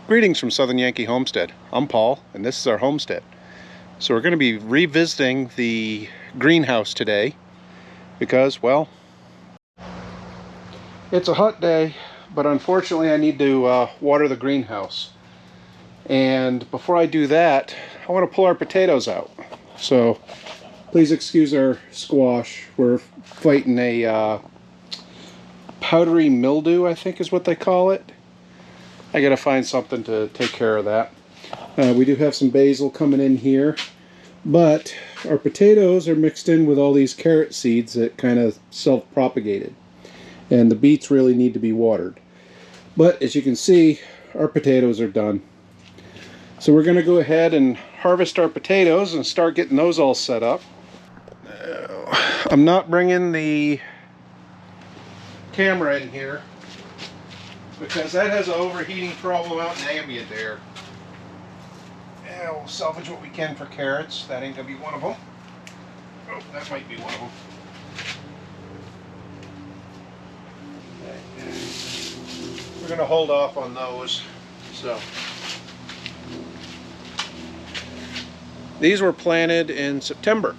Greetings from Southern Yankee Homestead. I'm Paul, and this is our homestead. So we're going to be revisiting the greenhouse today because, well, it's a hot day, but unfortunately I need to water the greenhouse. And before I do that, I want to pull our potatoes out. So please excuse our squash. We're fighting a powdery mildew, I think is what they call it. I gotta find something to take care of that. We do have some basil coming in here, but our potatoes are mixed in with all these carrot seeds that kind of self-propagated, and the beets really need to be watered. But as you can see, our potatoes are done. So we're gonna go ahead and harvest our potatoes and start getting those all set up. I'm not bringing the camera in here because that has an overheating problem out in ambient air. Yeah, we'll salvage what we can for carrots. That ain't gonna be one of them. Oh, that might be one of them. We're gonna hold off on those. So these were planted in September.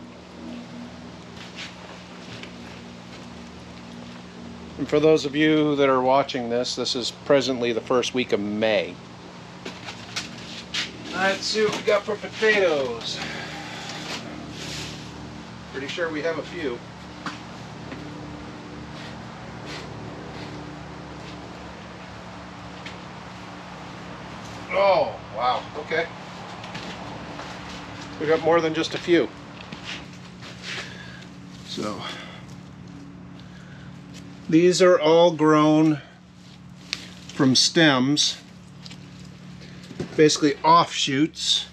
And for those of you that are watching this, this is presently the first week of May. Let's see what we got for potatoes. Pretty sure we have a few. Oh, wow, okay. We got more than just a few. So these are all grown from stems, basically offshoots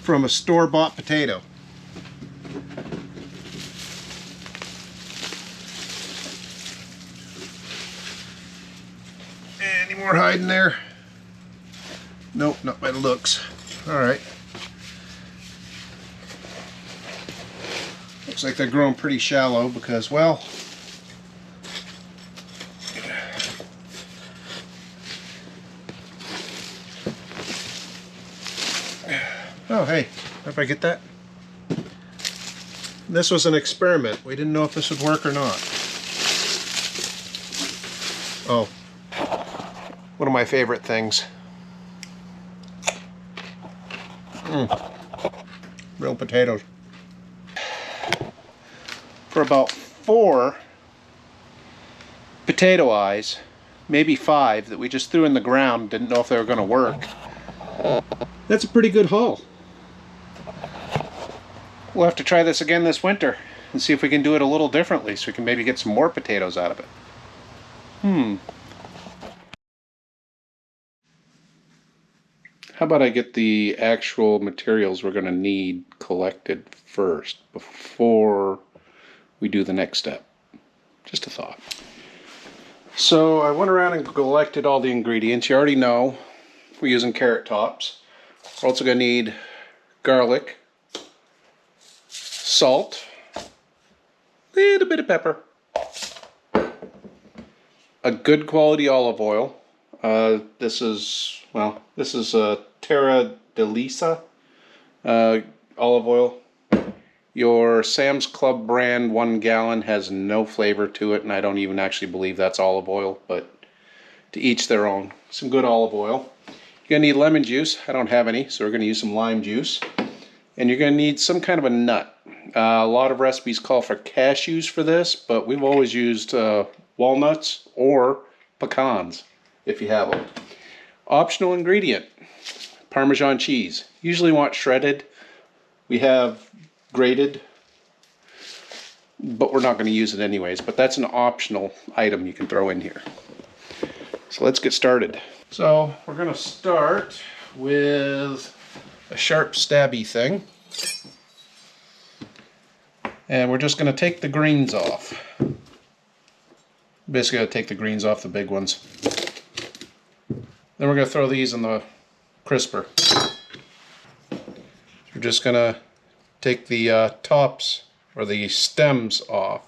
from a store-bought potato. Any more hiding there? Nope, not by the looks. All right. Looks like they're growing pretty shallow because, well, oh, hey, if I get that? This was an experiment. We didn't know if this would work or not. Oh, one of my favorite things. Real potatoes. For about 4 potato eyes, maybe 5 that we just threw in the ground, didn't know if they were going to work. That's a pretty good haul. We'll have to try this again this winter and see if we can do it a little differently so we can maybe get some more potatoes out of it. How about I get the actual materials we're going to need collected first before we do the next step? Just a thought. So I went around and collected all the ingredients. You already know we're using carrot tops. We're also going to need garlic, salt, a little bit of pepper, a good quality olive oil. This is Terra de Lisa olive oil. Your Sam's Club brand 1 gallon has no flavor to it, and I don't even actually believe that's olive oil, but to each their own. Some good olive oil. You're going to need lemon juice. I don't have any, so we're going to use some lime juice. And you're going to need some kind of a nut. A lot of recipes call for cashews for this, but we've always used walnuts or pecans, if you have them. Optional ingredient, Parmesan cheese. Usually want shredded. We have grated, but we're not going to use it anyways. But that's an optional item you can throw in here. So let's get started. So we're going to start with a sharp stabby thing. And we're just going to take the greens off. Basically, going to take the greens off the big ones. Then we're going to throw these in the crisper. We're just going to take the tops or the stems off.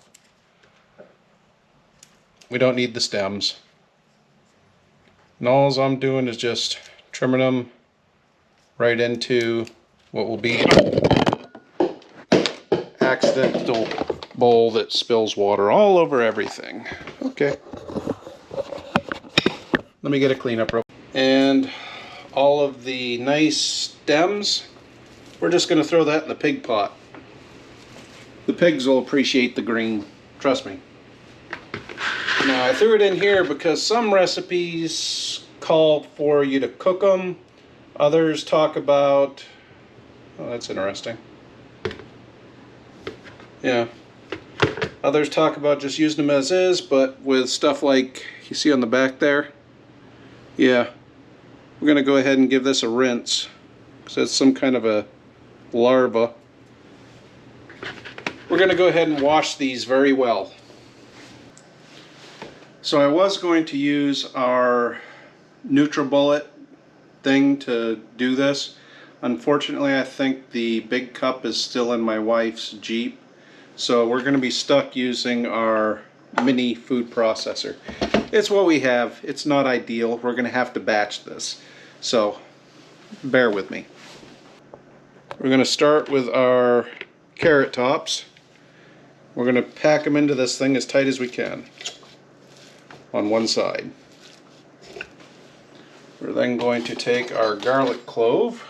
We don't need the stems. And all I'm doing is just trimming them right into what will be accidental bowl that spills water all over everything. Okay. Let me get a cleanup rope. And all of the nice stems, we're just going to throw that in the pig pot. The pigs will appreciate the green, trust me. Now I threw it in here because some recipes call for you to cook them. Others talk about, oh, that's interesting. Yeah. Others talk about just using them as is, but with stuff like you see on the back there, yeah, we're going to go ahead and give this a rinse because it's some kind of a larva. We're going to go ahead and wash these very well. So I was going to use our NutriBullet thing to do this. Unfortunately, I think the big cup is still in my wife's Jeep, so we're going to be stuck using our mini food processor. It's what we have. It's not ideal. We're going to have to batch this, so bear with me. We're going to start with our carrot tops. We're going to pack them into this thing as tight as we can on one side. We're then going to take our garlic clove,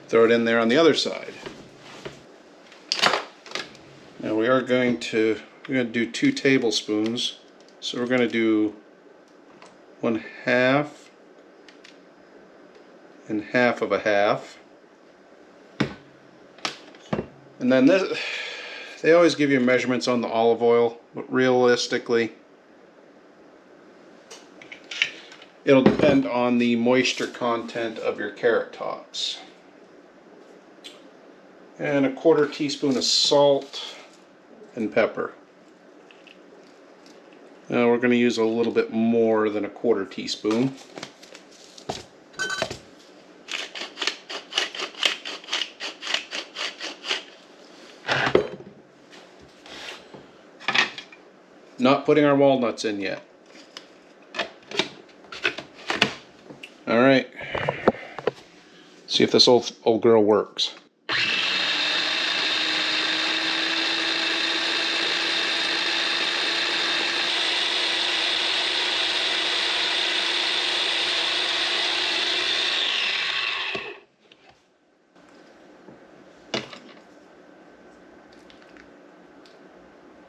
throw it in there on the other side. Now we're going to do 2 tablespoons. So we're going to do 1/2 and 1/2 of a half. And then this, they always give you measurements on the olive oil, but realistically it'll depend on the moisture content of your carrot tops. And a 1/4 teaspoon of salt and pepper. Now we're going to use a little bit more than a 1/4 teaspoon. Not putting our walnuts in yet. All right. See if this old girl works.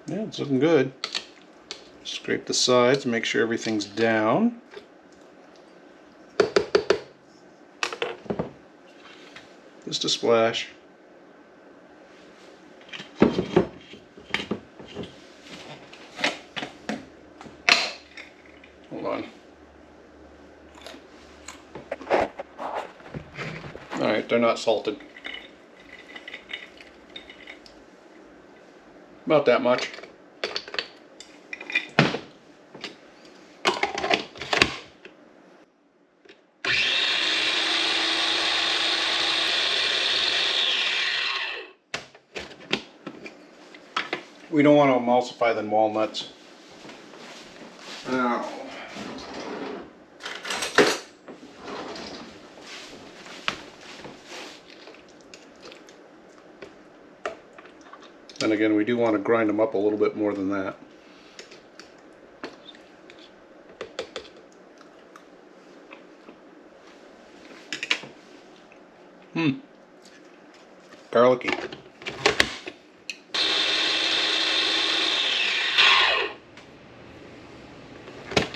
Yeah, it's looking good. Scrape the sides, make sure everything's down. Just a splash. Hold on. Alright, they're not salted. About that much. We don't want to emulsify the walnuts. Now, then again, we do want to grind them up a little bit more than that. Garlicky.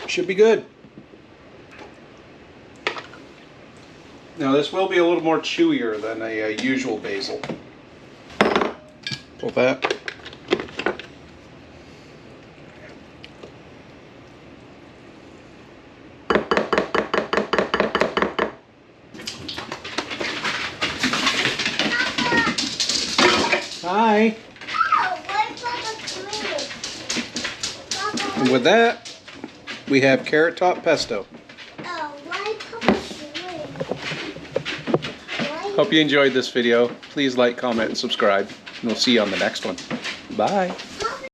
Should be good. Now this will be a little more chewier than a usual basil. Pull that. Hi. And with that, we have carrot top pesto. Hope you enjoyed this video. Please like, comment, and subscribe. And we'll see you on the next one. Bye.